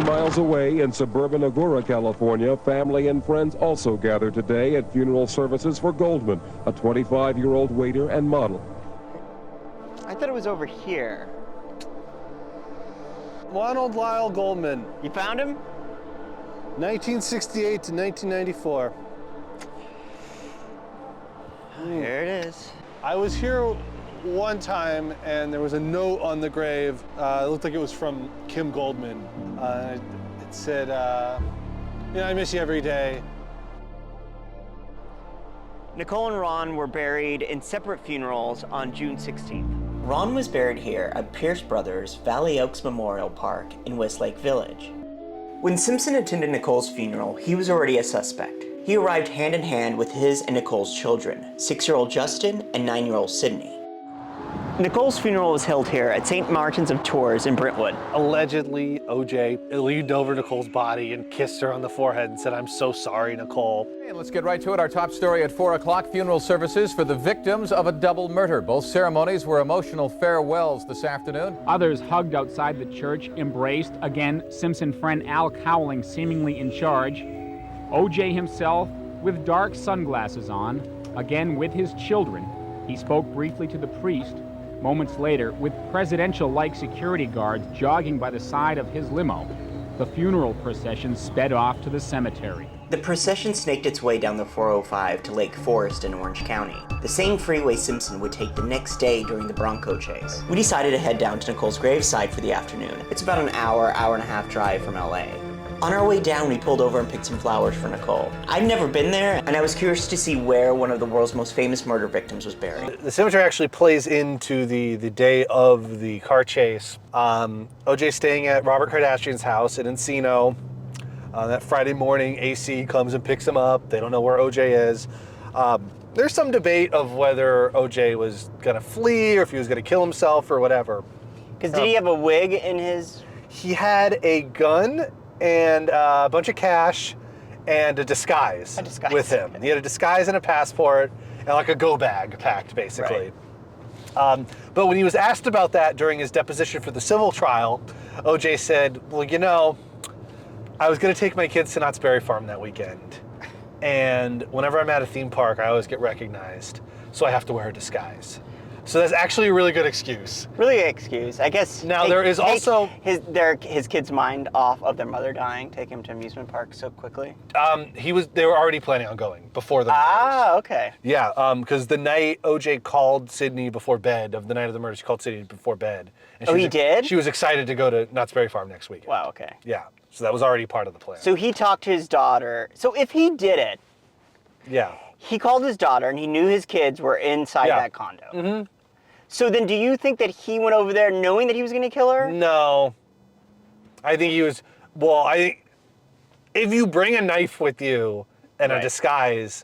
Miles away in suburban Agoura, California, family and friends also gathered today at funeral services for Goldman, a 25-year-old waiter and model. I thought it was over here. Ronald Goldman. You found him? 1968 to 1994. Here it is. I was here one time and there was a note on the grave. It looked like it was from Kim Goldman. It said, I miss you every day. Nicole and Ron were buried in separate funerals on June 16th. Ron was buried here at Pierce Brothers Valley Oaks Memorial Park in Westlake Village. When Simpson attended Nicole's funeral, he was already a suspect. He arrived hand in hand with his and Nicole's children, 6-year-old Justin and 9-year-old Sydney. Nicole's funeral was held here at St. Martin's of Tours in Brentwood. Allegedly, OJ leaned over Nicole's body and kissed her on the forehead and said, "I'm so sorry, Nicole." And let's get right to it. Our top story at 4 o'clock, funeral services for the victims of a double murder. Both ceremonies were emotional farewells this afternoon. Others hugged outside the church, embraced. Again, Simpson friend Al Cowling seemingly in charge. OJ himself with dark sunglasses on, again with his children. He spoke briefly to the priest. Moments later, with presidential-like security guards jogging by the side of his limo, the funeral procession sped off to the cemetery. The procession snaked its way down the 405 to Lake Forest in Orange County, the same freeway Simpson would take the next day during the Bronco chase. We decided to head down to Nicole's gravesite for the afternoon. It's about an hour and a half drive from LA. On our way down, we pulled over and picked some flowers for Nicole. I'd never been there, and I was curious to see where one of the world's most famous murder victims was buried. The cemetery actually plays into the day of the car chase. OJ staying at Robert Kardashian's house in Encino. That Friday morning, AC comes and picks him up. They don't know where OJ is. There's some debate of whether OJ was gonna flee or if he was gonna kill himself or whatever. Because did he have a wig in his? He had a gun and a bunch of cash and a disguise with him. He had a disguise and a passport and like a go bag packed, basically. Right. But when he was asked about that during his deposition for the civil trial, OJ said, well, I was gonna take my kids to Knott's Berry Farm that weekend. And whenever I'm at a theme park, I always get recognized. So I have to wear a disguise. So that's actually a really good excuse. Really good excuse, I guess. Now there is also his kid's mind off of their mother dying, take him to amusement park so quickly. They were already planning on going before the murders. Ah, okay. Yeah, because the night OJ called Sydney before bed, of the night of the murder, she called Sydney before bed. And he did? She was excited to go to Knott's Berry Farm next weekend. Wow, okay. Yeah, so that was already part of the plan. So he talked to his daughter. So if he did it, yeah, he called his daughter and he knew his kids were inside that condo. Mm-hmm. So then do you think that he went over there knowing that he was going to kill her? No. I think he was, I think if you bring a knife with you and a disguise,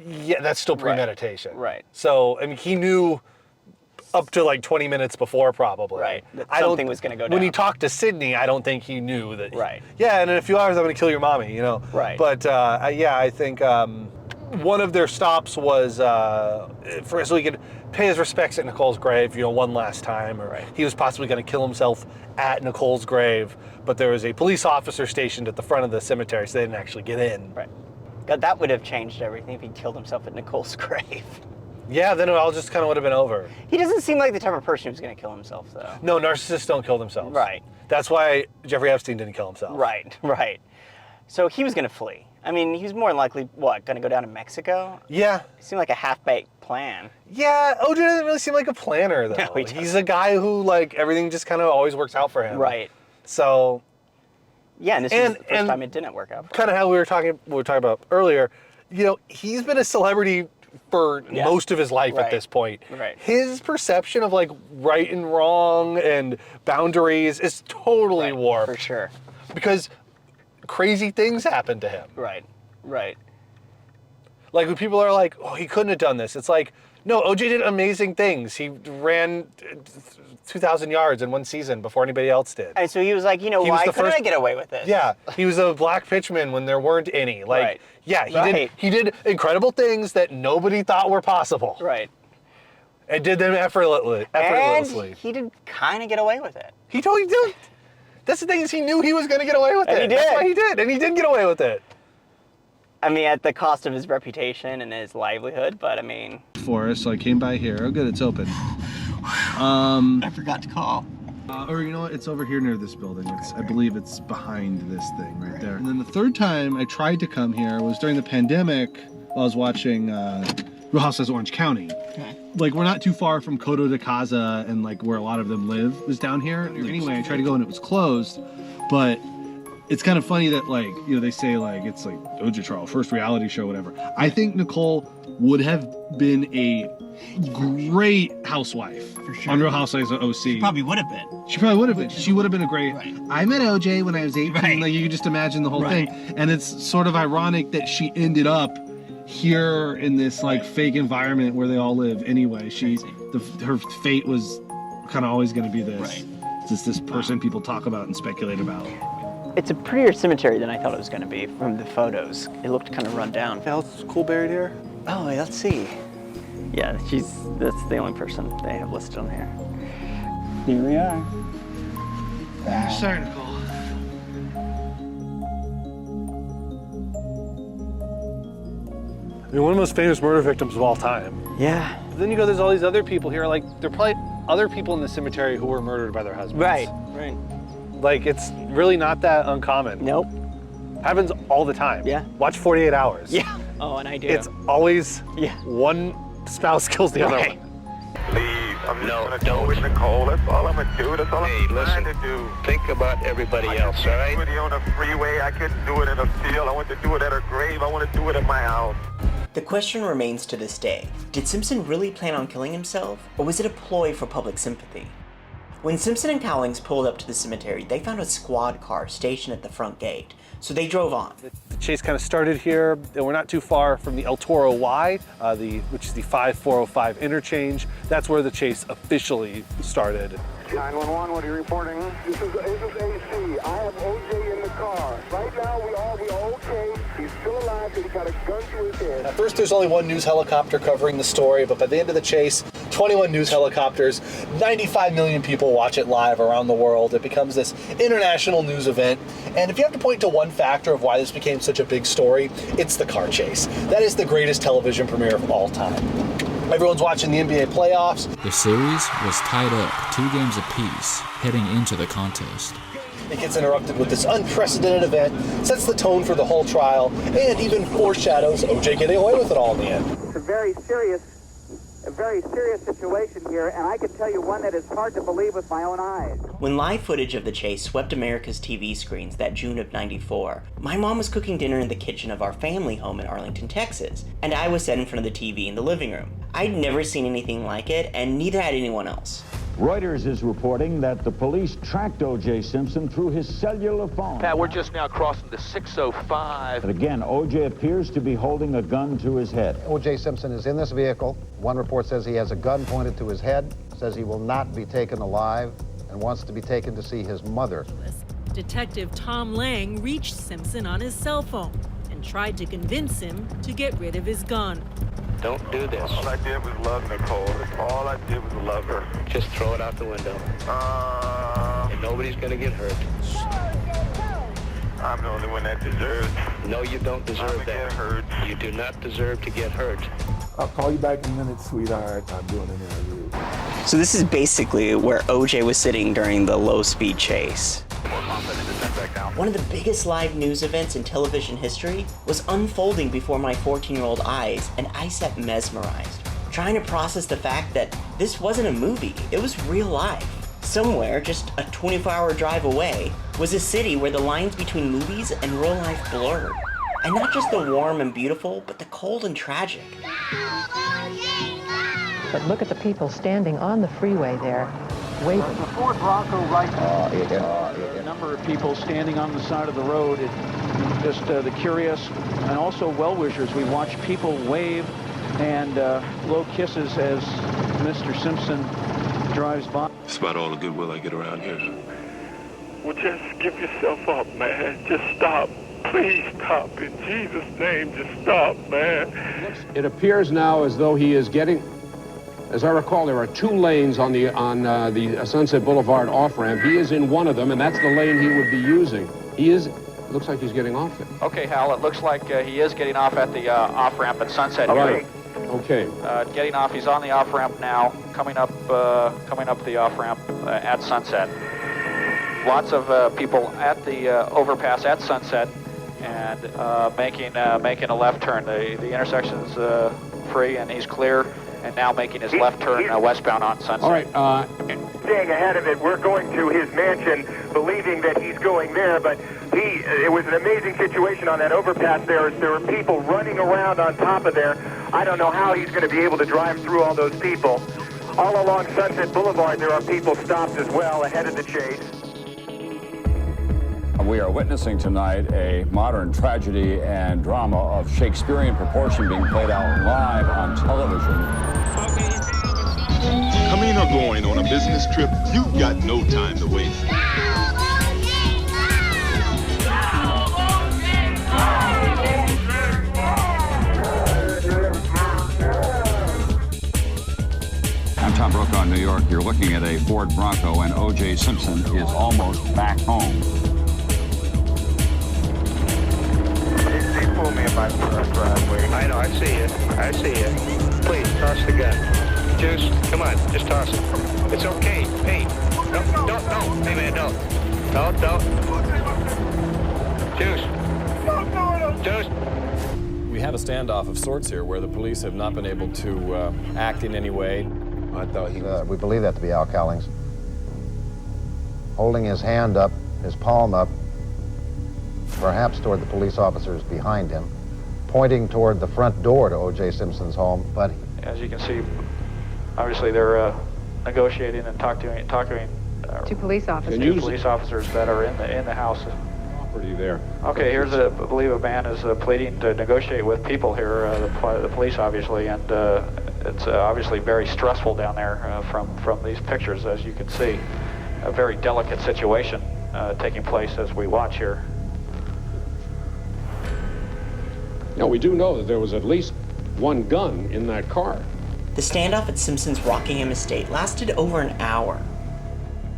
yeah, that's still premeditation. Right. So, I mean, he knew up to like 20 minutes before probably. Right. That something was going to go down. When he talked to Sydney, I don't think he knew that. Right. Yeah, and in a few hours I'm going to kill your mommy, Right. But I think one of their stops was so he could pay his respects at Nicole's grave, one last time, or he was possibly going to kill himself at Nicole's grave, but there was a police officer stationed at the front of the cemetery, so they didn't actually get in. Right. God, that would have changed everything if he killed himself at Nicole's grave. Yeah, then it all just kind of would have been over. He doesn't seem like the type of person who's going to kill himself, though. No, narcissists don't kill themselves. Right. That's why Jeffrey Epstein didn't kill himself. Right, right. So he was going to flee. I mean, he was more than likely, going to go down to Mexico? Yeah. It seemed like a half-baked plan. Yeah, OJ doesn't really seem like a planner, though. No, he's a guy who, everything just kind of always works out for him. Right. So... Yeah, and this is the first time it didn't work out. Kind of how we were talking about earlier. He's been a celebrity for most of his life at this point. Right. His perception of right and wrong and boundaries is totally warped. For sure. Because crazy things happen to him. Right. Right. Like when people are like, oh, he couldn't have done this. It's like, no, OJ did amazing things. He ran 2,000 yards in one season before anybody else did. And so he was like, you know, why couldn't I get away with this? Yeah, he was a black pitchman when there weren't any. Like, yeah, he did incredible things that nobody thought were possible. Right. And did them effortlessly. And he did kind of get away with it. He totally did. That's the thing, is he knew he was going to get away with it. He did. That's why he did, and he did get away with it. I mean, at the cost of his reputation and his livelihood, but I mean... Forest, so I came by here. Oh, good, it's open. I forgot to call. Or you know what, it's over here near this building. I believe it's behind this thing right there. And then the third time I tried to come here was during the pandemic while I was watching Real Housewives of Orange County. Okay. Like, we're not too far from Coto de Casa, and like where a lot of them live was down here. Anyway, I tried to go and it was closed, but it's kind of funny that, like, you know, they say like it's like OJ trial, first reality show, whatever. I think Nicole would have been a great housewife on Real Housewives of OC. She probably would have been. She probably would have been. She would have been a great. Right. I met OJ when I was 18. Right. Like, you could just imagine the whole thing. And it's sort of ironic that she ended up here in this like fake environment where they all live. Anyway, her fate was kind of always going to be this. Right. Just this person people talk about and speculate about. It's a prettier cemetery than I thought it was going to be from the photos. It looked kind of run down. What else cool buried here? Oh, let's see. Yeah, that's the only person they have listed on here. Here we are. Sorry, Nicole. I mean, one of the most famous murder victims of all time. Yeah. But then you go, there's all these other people here. Like, there are probably other people in the cemetery who were murdered by their husbands. Right. Like, it's really not that uncommon. Nope. Happens all the time. Yeah. Watch 48 Hours. Yeah. Oh, and I do. It's always one spouse kills the other one. Please, I'm just gonna go with Nicole. That's all I'm gonna do. That's all I'm trying to do. Think about everybody else, all right? I couldn't do it on the freeway. I couldn't do it in a field. I want to do it at her grave. I want to do it at my house. The question remains to this day, did Simpson really plan on killing himself, or was it a ploy for public sympathy? When Simpson and Cowlings pulled up to the cemetery, they found a squad car stationed at the front gate, so they drove on. The chase kind of started here, and we're not too far from the El Toro Y, which is the 5405 interchange. That's where the chase officially started. 911, what are you reporting? This is AC. I have OJ in the car. Right now, we are okay. He's still alive, but he got a gun to his head. At first, there's only one news helicopter covering the story, but by the end of the chase, 21 news helicopters, 95 million people watch it live around the world. It becomes this international news event. And if you have to point to one factor of why this became such a big story, it's the car chase. That is the greatest television premiere of all time. Everyone's watching the NBA playoffs. The series was tied up 2 games apiece heading into the contest. It gets interrupted with this unprecedented event, sets the tone for the whole trial, and even foreshadows OJ getting away with it all in the end. It's a very serious situation here, and I can tell you one that is hard to believe with my own eyes. When live footage of the chase swept America's TV screens that June of '94, my mom was cooking dinner in the kitchen of our family home in Arlington, Texas, and I was sat in front of the TV in the living room. I'd never seen anything like it, and neither had anyone else. Reuters is reporting that the police tracked O.J. Simpson through his cellular phone. Pat, we're just now crossing the 605. But again, O.J. appears to be holding a gun to his head. O.J. Simpson is in this vehicle. One report says he has a gun pointed to his head, says he will not be taken alive, and wants to be taken to see his mother. Detective Tom Lang reached Simpson on his cell phone and tried to convince him to get rid of his gun. Don't do this. All I did was love Nicole. All I did was love her. Just throw it out the window. And nobody's gonna get hurt. I'm the only one that deserves. No, you don't deserve that. Get hurt. You do not deserve to get hurt. I'll call you back in a minute, sweetheart. I'm doing an interview. So this is basically where OJ was sitting during the low-speed chase. One of the biggest live news events in television history was unfolding before my 14-year-old eyes, and I sat mesmerized, trying to process the fact that this wasn't a movie, it was real life. Somewhere, just a 24-hour drive away, was a city where the lines between movies and real life blurred. And not just the warm and beautiful, but the cold and tragic. But look at the people standing on the freeway there. waving. Ford Bronco right now. A number of people standing on the side of the road, just the curious and also well-wishers. We watch people wave and blow kisses as Mr. Simpson drives by. That's about all the goodwill I get around here. Well, just give yourself up, man. Just stop. Please stop. In Jesus' name, just stop, man. It appears now as though he is getting, as I recall, there are 2 lanes on the Sunset Boulevard off-ramp. He is in one of them, and that's the lane he would be using. Looks like he's getting off it. Okay, Hal, it looks like he is getting off at the off-ramp at Sunset. All right. Okay. Getting off, he's on the off-ramp now, coming up the off-ramp at Sunset. Lots of people at the overpass at Sunset and making a left turn. The intersection's free and he's clear, and now making his left turn westbound on Sunset. All right. Staying ahead of it, we're going to his mansion, believing that he's going there, but it was an amazing situation on that overpass there. There were people running around on top of there. I don't know how he's going to be able to drive through all those people. All along Sunset Boulevard, there are people stopped as well ahead of the chase. We are witnessing tonight a modern tragedy and drama of Shakespearean proportion being played out live on television. Coming or going on a business trip, you've got no time to waste. I'm Tom Brokaw in New York. You're looking at a Ford Bronco, and O.J. Simpson is almost back home. They pull me in my driveway. I know, I see you. I see you. Please, toss the gun. Juice, come on, just toss it. It's okay. Hey, don't. Hey, man, don't. Don't. Juice. We have a standoff of sorts here where the police have not been able to act in any way. I thought we believe that to be Al Cowlings. Holding his hand up, his palm up, perhaps toward the police officers behind him, pointing toward the front door to O.J. Simpson's home, but... As you can see, obviously they're negotiating and talking to police officers. Two police officers that are in the house. Property there. Okay, I believe a man is pleading to negotiate with people here, the police obviously, and it's obviously very stressful down there from these pictures, as you can see. A very delicate situation taking place as we watch here. Now, we do know that there was at least one gun in that car. The standoff at Simpson's Rockingham estate lasted over an hour.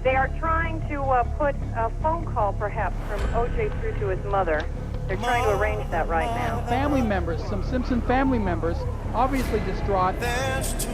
They are trying to put a phone call, perhaps, from O.J. through to his mother. They're trying to arrange that right now. Family members, some Simpson family members, obviously distraught,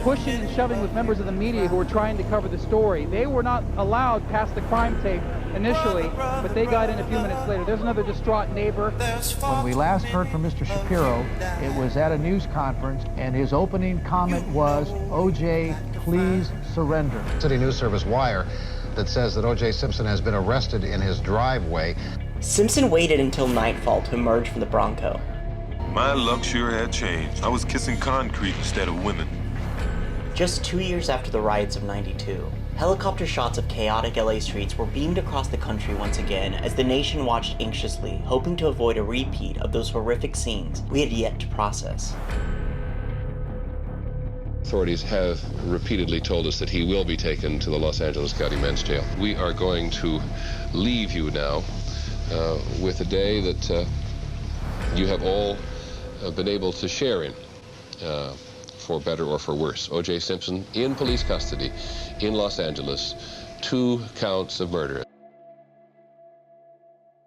pushing and shoving with members of the media who were trying to cover the story. They were not allowed past the crime tape initially, but they got in a few minutes later. There's another distraught neighbor. When we last heard from Mr. Shapiro, it was at a news conference, and his opening comment was, O.J., please surrender. City News Service wire that says that O.J. Simpson has been arrested in his driveway. Simpson waited until nightfall to emerge from the Bronco. My luck sure had changed. I was kissing concrete instead of women. Just 2 years after the riots of '92, helicopter shots of chaotic LA streets were beamed across the country once again as the nation watched anxiously, hoping to avoid a repeat of those horrific scenes we had yet to process. Authorities have repeatedly told us that he will be taken to the Los Angeles County Men's Jail. We are going to leave you now with a day that you have all been able to share in, for better or for worse. O.J. Simpson in police custody in Los Angeles, 2 counts of murder.